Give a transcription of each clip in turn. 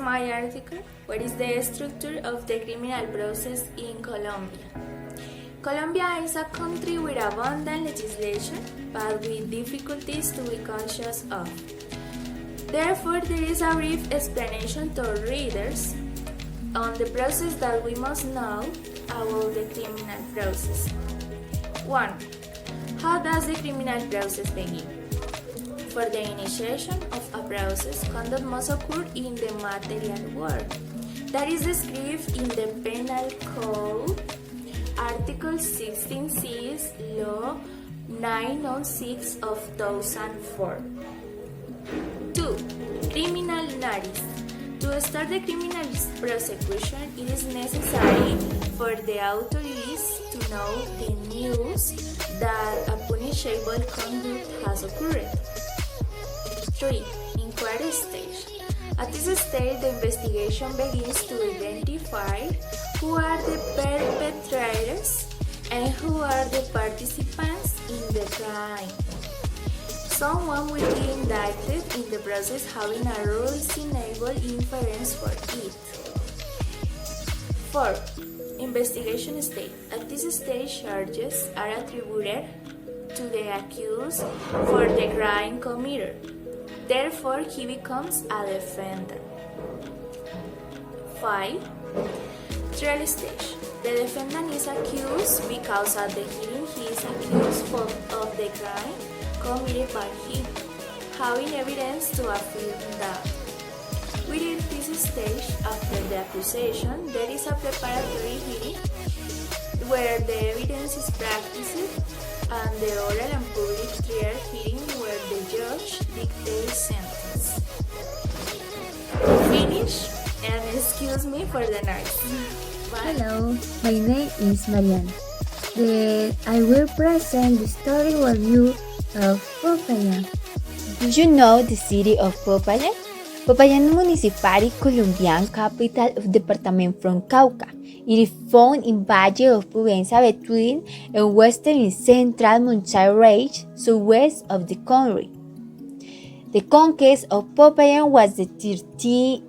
my article. What is the structure of the criminal process in Colombia? Colombia is a country with abundant legislation, but with difficulties to be conscious of. Therefore, there is a brief explanation to readers on the process that we must know about the criminal process. 1. How does the criminal process begin? For the initiation of a process, conduct must occur in the material world. That is described in the Penal Code, Article 16(6), Law 906 of 2004. 2. Criminal notice. To start the criminal prosecution, it is necessary for the authorities to know the news that a punishable conduct has occurred. 3. Inquiry stage. At this stage, the investigation begins to identify who are the perpetrators and who are the participants in the crime. Someone will be indicted in the process having a reasonable inference for it. 4. Investigation stage. At this stage, charges are attributed to the accused for the crime committed. Therefore, he becomes a defendant. 5. Trial stage. The defendant is accused because at the hearing he is accused of the crime committed by him, having evidence to affirm that. Within this stage, after the accusation, there is a preparatory hearing where the evidence is practiced and the oral and public trial hearing where the judge dictates sentence. Finish, and excuse me for the noise. Bye. Hello, my name is Mariana. I will present the story review of Popayán. Do you know the city of Popayán? Popayán Municipality, Colombian capital of department from Cauca. It is found in Valle of Provenza between and western and central mountain range, southwest of the country. The conquest of Popayán was the 13th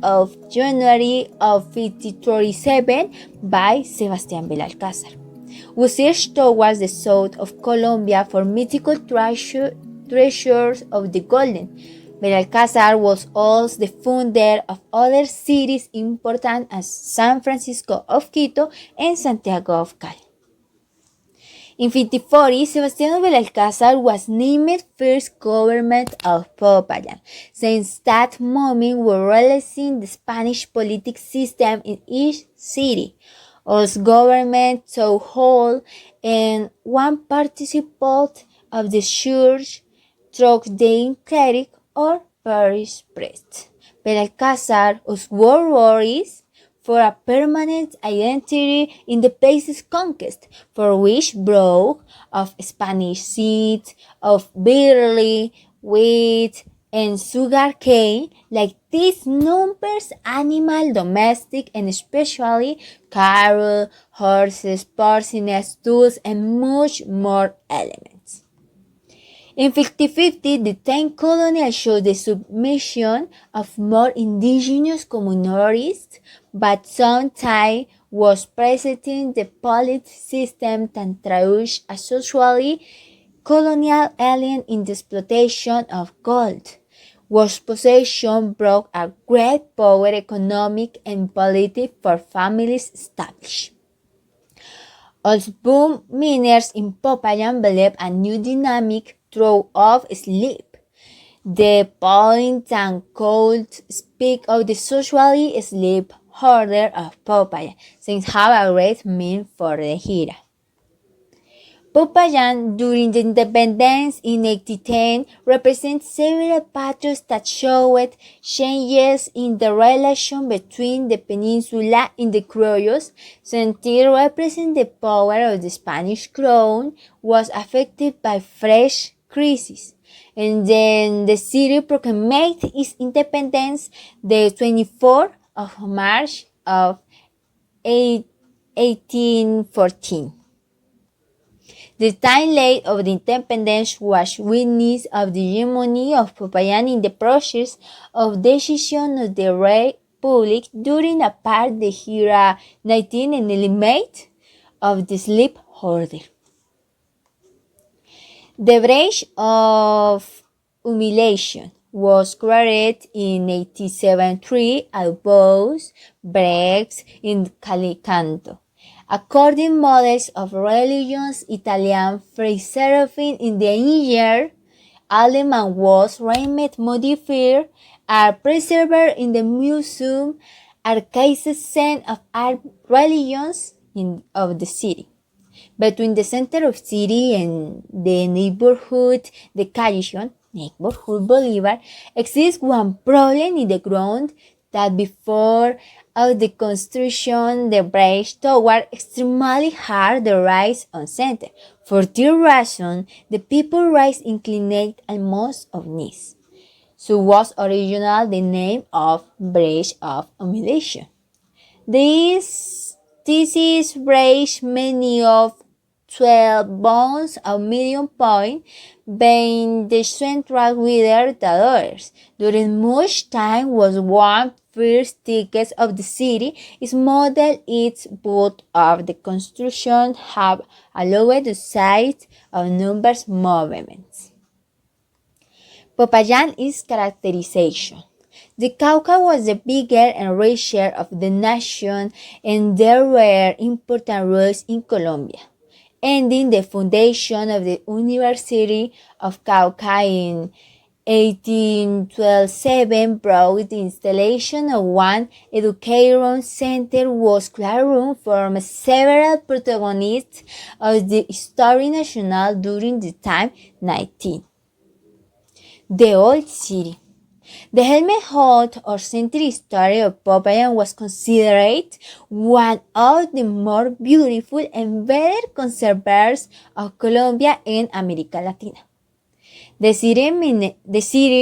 of January of 1537 by Sebastián Belalcázar, who searched towards the south of Colombia for mythical treasures of the golden. Belalcázar was also the founder of other cities important as San Francisco of Quito and Santiago of Cali. In 1540, Sebastián Belalcázar was named first government of Popayán. Since that moment, we were realizing the Spanish political system in each city. All government so whole and one participant of the church through the cleric or parish priest. Belalcázar was worried for a permanent identity in the place's conquest, for which broke of Spanish seeds, of barley, wheat, and sugar cane, like these numbers animal, domestic, and especially cattle, horses, porcines, tools, and much more elements. In 1550, the 10th colony showed the submission of more indigenous communities, but sometimes was presenting the political system that traduced a socially colonial alien in the exploitation of gold, whose possession brought a great power economic and political for families established. As boom miners in Popayán believed a new dynamic throw off sleep. The point and could speak of the socially sleep order of Popayán, since have a great meaning for the era. Popayán, during the independence in 1810, represents several patterns that showed changes in the relation between the peninsula and the criollos, since it represents the power of the Spanish crown was affected by fresh crisis. And then the city proclaimed its independence the 24th of March of 1814. The timeline of the independence was witness of the hegemony of Popayan in the process of decision of the Republic during a part of the era 19 and element of the sleep order. The breach of humiliation was created in 1873 at both breaks in Calicanto. According models of religions, Italian preserving in the year, Aleman was renamed modified, are preserved in the museum, archives of art religions of the city. Between the center of city and the neighborhood, the Callejón, neighborhood Bolivar, exists one problem in the ground that before of the construction, the bridge toward extremely hard the rise on center. For this reason, the people rise inclined almost of knees. So was original the name of Bridge of Humiliation. This thesis raised many of 12 bones of medium point, being the central wider the others. During much time was one first tickets of the city is model its both of the construction have allowed the sight of numerous movements. Popayan is characterization. The Cauca was the bigger and richer of the nation, and there were important roads in Colombia, ending the foundation of the University of Cauca in 1812. Brought the installation of one education center was classroom for several protagonists of the History National during the time 19. The Old City. The helmet-hold or century story of Popayan was considered one of the more beautiful and better conserved of Colombia and America Latina. The city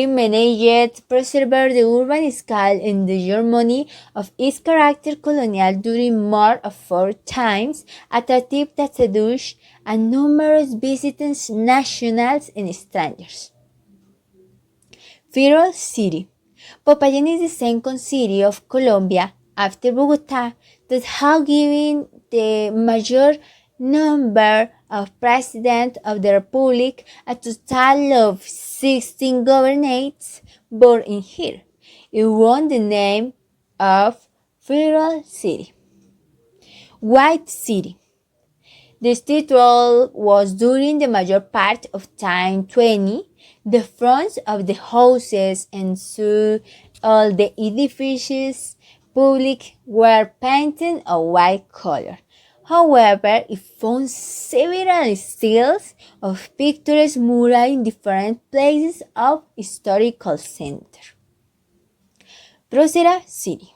managed preserve the urban scale and the harmony of its character colonial during more of 4 times, attractive that seduced a numerous visitors, nationals and strangers. Federal City. Popayan is the second city of Colombia after Bogota that has given the major number of presidents of the Republic, a total of 16 governors born in here. It won the name of Federal City. White City. This title was during the major part of time 20. The fronts of the houses and so all the edifices public were painted a white color. However, it found several stills of picturesque murals in different places of historical center. Próspera City.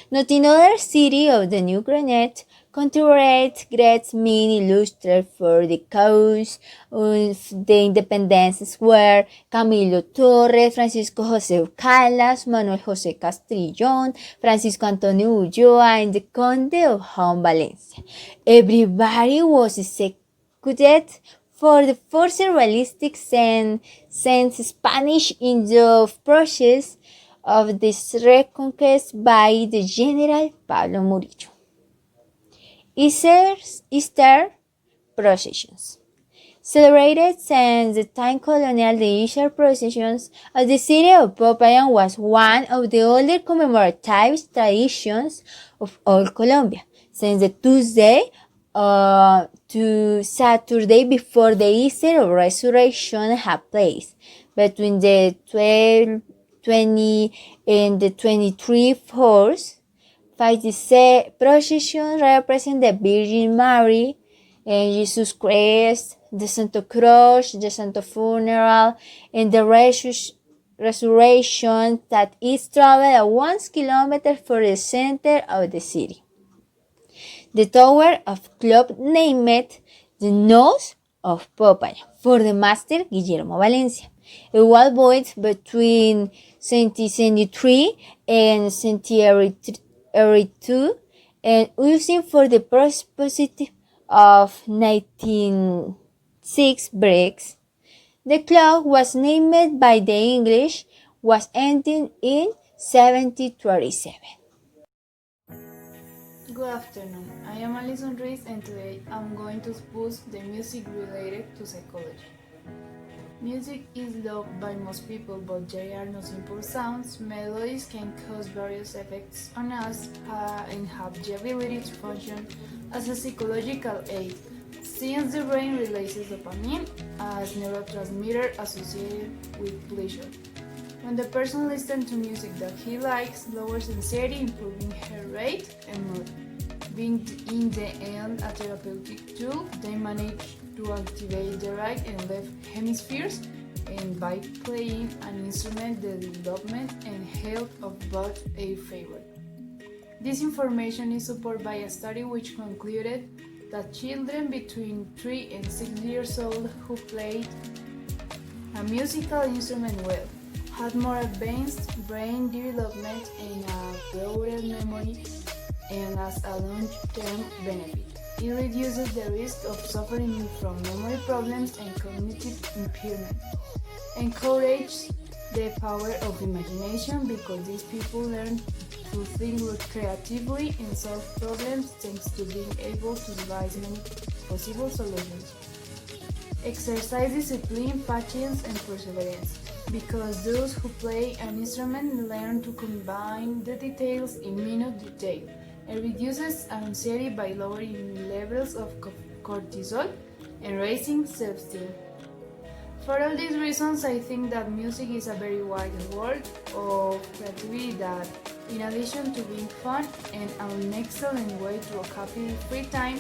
Not another city of the New Granite contributed great many illustrated for the cause of the independence were Camilo Torres, Francisco José Calas, Manuel José Castrillón, Francisco Antonio Ulloa, and the Conde of Jaén Valencia. Everybody was executed for the first realistic sense Spanish in the process of this reconquest by the General Pablo Murillo. Easter processions. Celebrated since the time colonial, the Easter processions of the city of Popayan was one of the older commemorative traditions of all Colombia, since the Tuesday to Saturday before the Easter of Resurrection had place, between the 20 and the 23 4th. 56 processions represent the Virgin Mary, and Jesus Christ, the Santo Cross, the Santo Funeral, and the Resurrection that is traveled 1 kilometer for the center of the city. The Tower of Club named the Nose of Popeye for the master Guillermo Valencia. It was built between 1773 and 1782 and using for the purpose of 19 6 bricks. The clock was named by the English, was ending in 1737. Good afternoon. I am Alison Rees and today I'm going to expose the music related to psychology. Music is loved by most people, but there are no simple sounds. Melodies can cause various effects on us and have the ability to function as a psychological aid, since the brain releases dopamine as neurotransmitter associated with pleasure. When the person listens to music that he likes, lowers anxiety, improving heart rate and mood. Being in the end a therapeutic tool, they manage to activate the right and left hemispheres, and by playing an instrument, the development and health of both are favored. This information is supported by a study which concluded that children between 3 and 6 years old who played a musical instrument well had more advanced brain development and a broader memory and as a long-term benefit. It reduces the risk of suffering from memory problems and cognitive impairment. Encourages the power of imagination because these people learn to think creatively and solve problems thanks to being able to devise many possible solutions. Exercise discipline, patience, and perseverance because those who play an instrument learn to combine the details in minute detail. It reduces anxiety by lowering levels of cortisol and raising self-esteem. For all these reasons, I think that music is a very wide world of creativity that, in addition to being fun and an excellent way to a happy free time,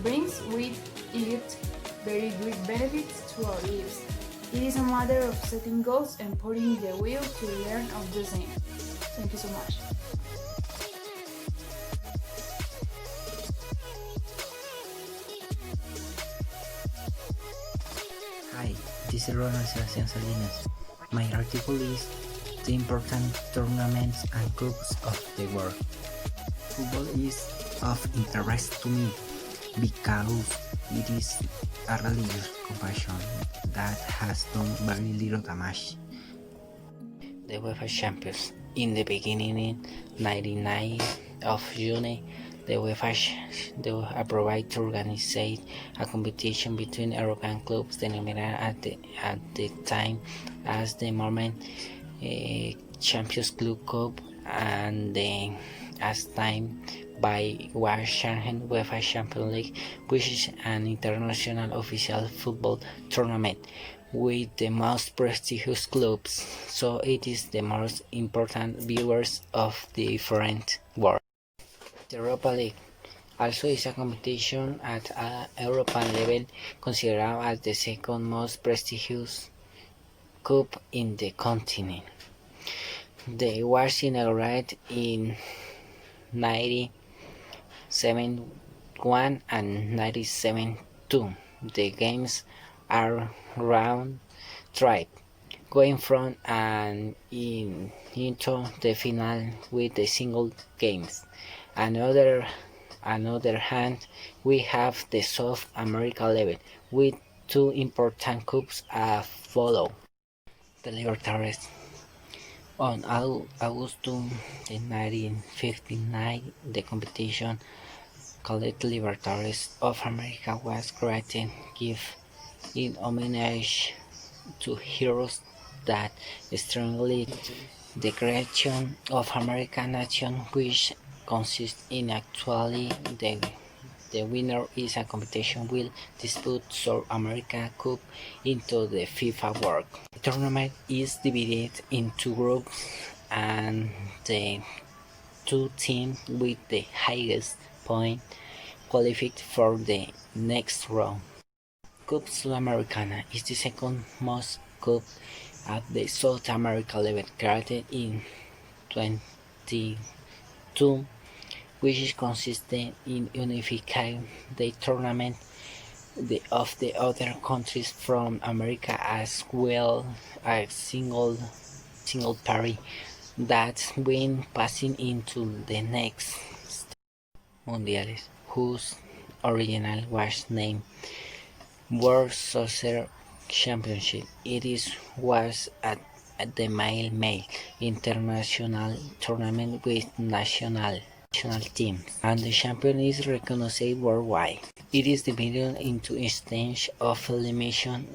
brings with it very good benefits to our lives. It is a matter of setting goals and putting the will to learn of the same. Thank you so much. Hi, this is Ronald Sebastian Salinas. My article is The Important Tournaments and Cups of the World. Football is of interest to me because it is a religious compassion that has done very little damage. The UEFA Champions. In the beginning, in 99 of June, the UEFA approved to organize a competition between European clubs denominated at the time as the Moment Champions Club Cup and the as time by Washington UEFA Champions League, which is an international official football tournament with the most prestigious clubs, so it is the most important viewers of the different world. The Europa League also is a competition at a European level considered as the second most prestigious cup in the continent. They was inaugurated in 97-1 and 97-2. The games are round trip, going from and into the final with the single games. Another hand, we have the South America level with two important cups follow. The Libertadores. On August 1959, the competition called Libertadores of America was created, give in homage to heroes that strongly the creation of American nation, which consists in actually the winner is a competition will dispute South America Cup into the FIFA World. The tournament is divided into groups and the two teams with the highest point qualified for the next round. Cup Sudamericana is the second most cup at the South America level, created in 2022, which is consistent in unifying the tournament of the other countries from America as well as single party that win passing into the next Mundiales, whose original was named World Soccer Championship. Was at the male international tournament with national teams, and the champion is recognized worldwide. It is divided into stages of elimination,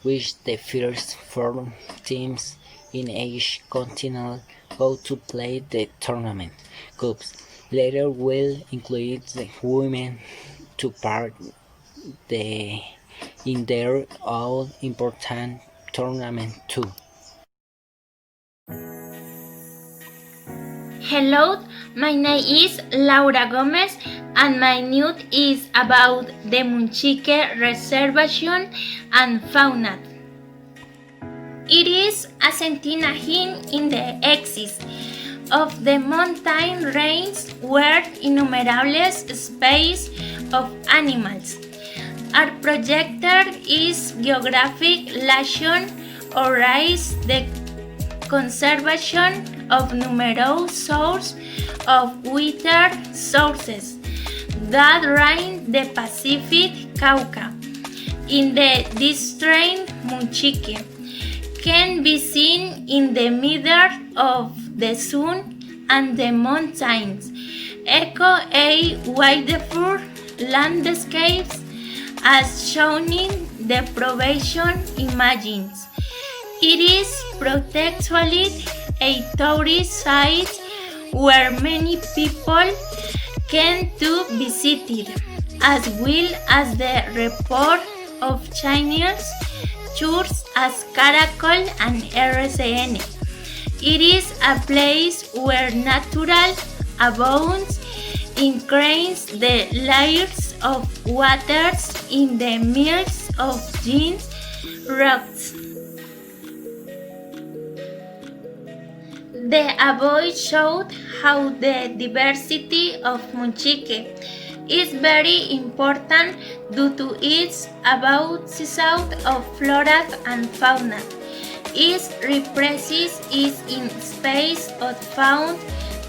which the first four teams in each continent go to play the tournament. Cups later will include the women to part the in their all important tournament too. Hello, my name is Laura Gomez and my news is about the Munchique Reservation and fauna. It is a sentinel in the axis of the mountain range where innumerable species of animals are projected is geographic relation or rise the conservation of numerous sources of water sources that drain the Pacific Cauca. In the district Munchique can be seen in the middle of the sun and the mountains, echo a wonderful landscapes as shown in the probation images. It is potentially a tourist site where many people can to visit it, as well as the report of Chinese tours as Caracol and RCN. It is a place where natural abounds increase the layers of waters in the midst of giant rocks. The above showed how the diversity of Munchique is very important due to its about south of flora and fauna. Its represses is in space of found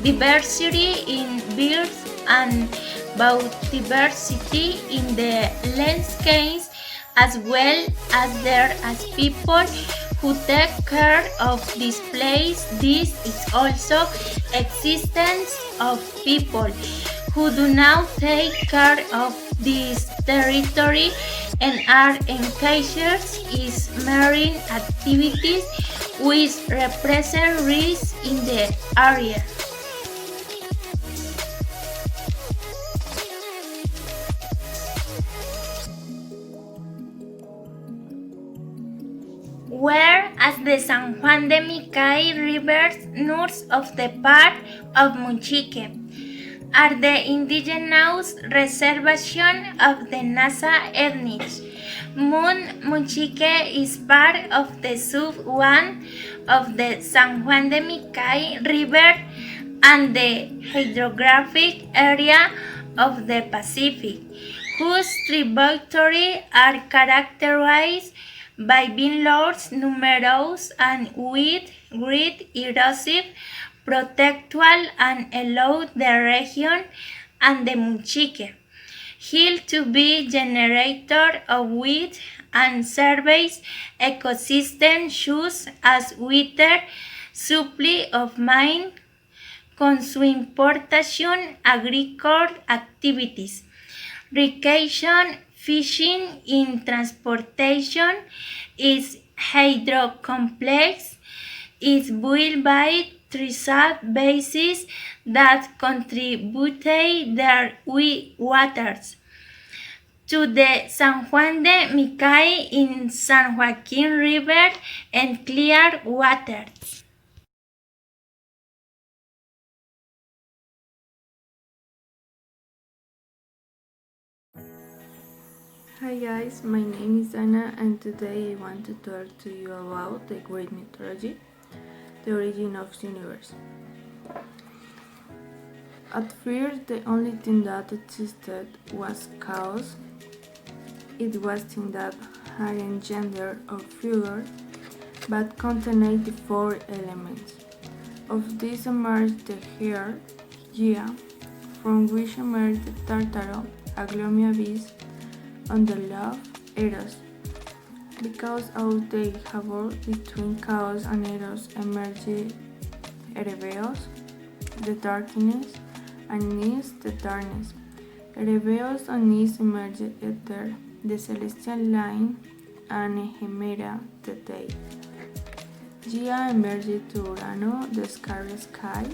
diversity in birds and biodiversity in the landscapes, as well as there as people who take care of this place. This is also existence of people who do not take care of this territory and are engaged in marine activities which represent risks in the area. Whereas the San Juan de Micay rivers north of the part of Munchique are the indigenous reservation of the Nasa ethnic. Munchique is part of the sub-one of the San Juan de Micay River and the hydrographic area of the Pacific, whose tributaries are characterized by being large, numerous, and with great erosive potential and allow the region and the Munchique Hill to be generator of wheat and surveys ecosystem such as water supply of mine, consume importation, agricultural activities, recreation, fishing, in transportation, is hydrocomplex, is built by three bases that contribute their waters to the San Juan de Micay in San Joaquin River and clear waters. Hi guys, my name is Anna and today I want to talk to you about the great mythology, the origin of the universe. At first, the only thing that existed was chaos. It was thing that hadn't gender or figure, but contained the four elements. Of this emerged the hair, Gia, from which emerged the Tartaro, a gloomy abyss, on the love, Eros. Because of the harbor between chaos and Eros emerged Erebeos, the darkness, and Nis, the darkness. Erebeos and Nis emerged Ether, the celestial line, and Hemera, the day. Gia emerged to Urano, the starry sky,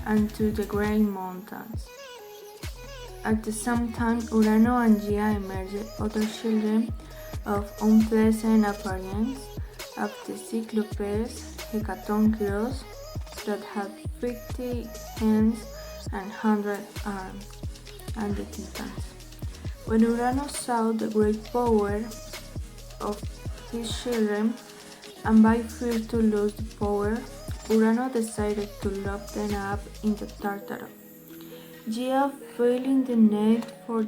and to the great mountains. At the same time, Urano and Gia emerged other children of unpleasant appearance, of the Cyclopes, Hecatonchires, that had 50 hands and 100 arms, and the Titans. When Urano saw the great power of his children, and by fear to lose the power, Urano decided to lock them up in the Tartarus. Gia, feeling the need for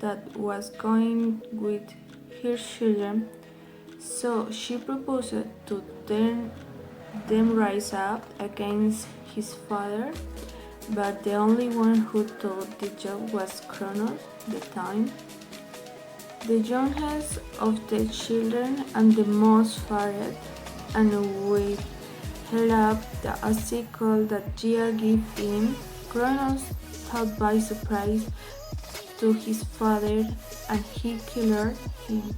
that was going with her children, so she proposed to them rise up against his father, but the only one who thought the job was Kronos, the time. The youngest of the children and the most fared, and with held up the icicle that Gia gave him, Kronos took by surprise to his father, and he killed him,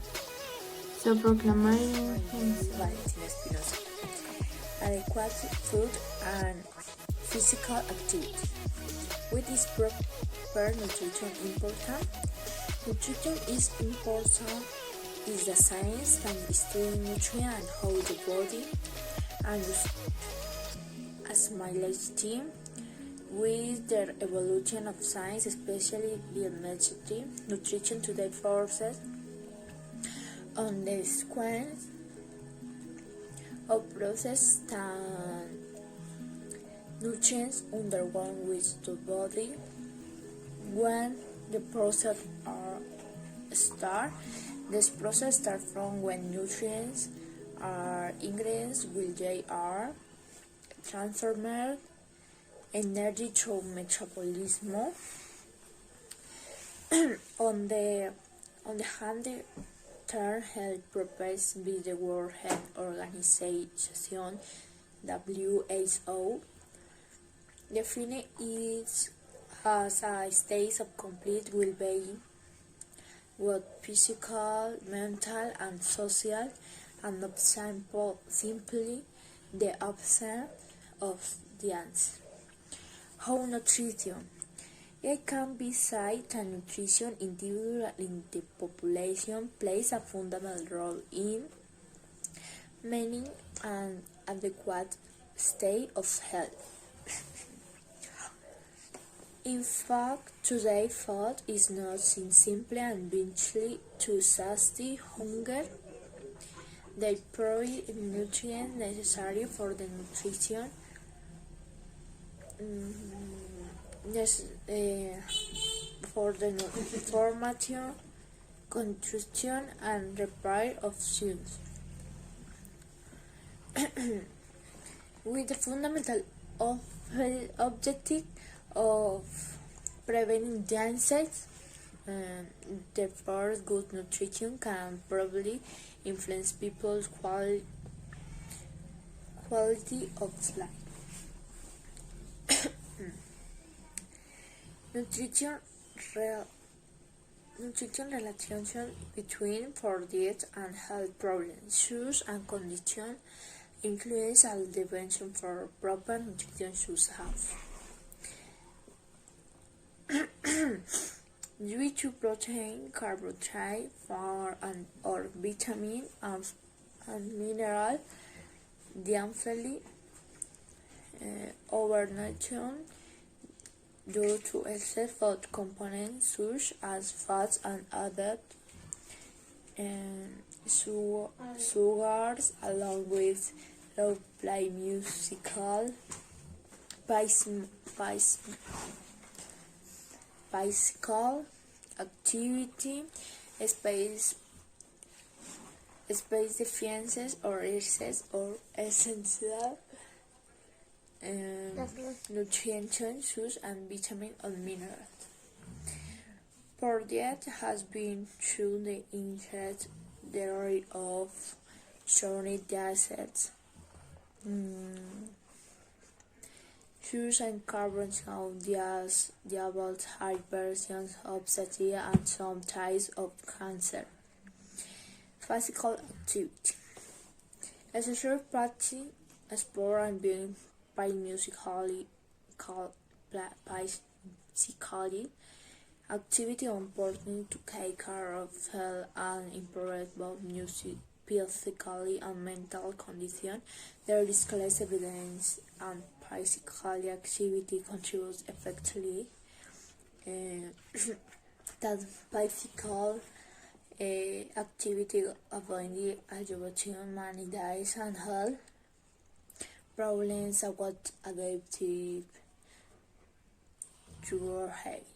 so proclaiming himself. Valentina Espinosa. Adequate food and physical activity. With this proper nutrition important? Nutrition is important is the science that studies nutrients and how the body and assimilate with their evolution of science, especially biochemistry. Nutrition today focuses on the sequence of processes that nutrients undergo with the body. When the process this process starts from when nutrients are ingredients will they are transformed energy through metabolism. on the hand term health proposed by the World Health Organization WHO define it as a state of complete well-being, both physical, mental, and social, and not simply the absence of the answer. How nutrition? It can be said that nutrition individual in the population plays a fundamental role in maintaining an adequate state of health. In fact, today food is not seen simply and eventually to satisfy hunger. They provide nutrients necessary for the nutrition, for the formation, construction, and repair of cells. With the fundamental objective of preventing disease, therefore good nutrition can probably influence people's quality of life. Nutrition relation between for diet and health problems, issues and conditions includes all the prevention for proper nutrition should have. Due to protein, carbohydrate, fat, or vitamin and mineral, definitely overnutrition due to excess food components such as fats and other sugars, along with low play musical physical activity, space deficiencies or excess or essential nutrients such as vitamin and minerals. project has been through the interest theory of journey assets. Hughes and carbon ideas about high versions of obesity and some types of cancer. Physical activity. As a short practice, explore and being by musically activity important to take care of health and improve both physically and mental condition. There is less evidence and physical activity contributes effectively that physical activity avoiding agitation, anxiety, and health problems about adaptive to your health.